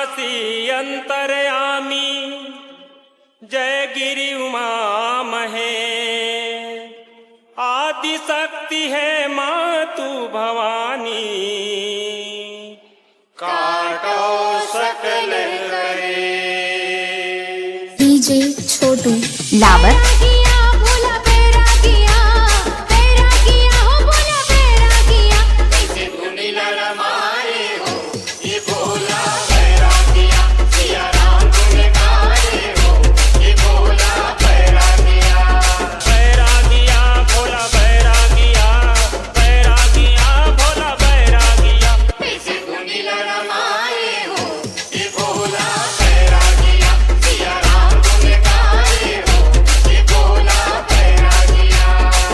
काशी अंतर्यामी जय गिरि उमा महे आदि शक्ति है माँ तू भवानी काटो सकल करे। डीजे छोटू लावर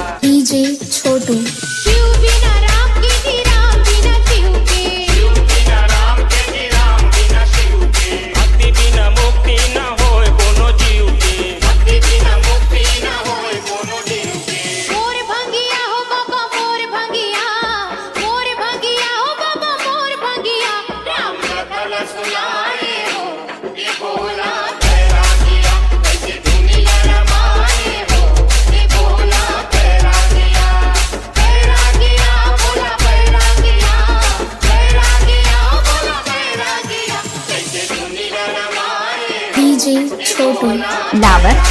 छोटू शिव बिना राम के जी राम बिना शिव के, शिव बिना राम के जी राम बिना शिव के, भक्ति बिना मुक्ति न होए कोनो जीव के, भक्ति बिना मुक्ति न होए कोनो जीव के। मोर भंगिया हो बाबा मोर भंगिया, मोर भंगिया हो बाबा मोर भंगिया, राम सकल सुनाए हो ये भोला बैरागिया, कैसे दुनिया रमाए हो ये भोला बैरागिया। बैरागिया भोला बैरागिया, बैरागिया भोला बैरागिया, कैसे दुनिया रमाए हो डीजे छोटू लावर।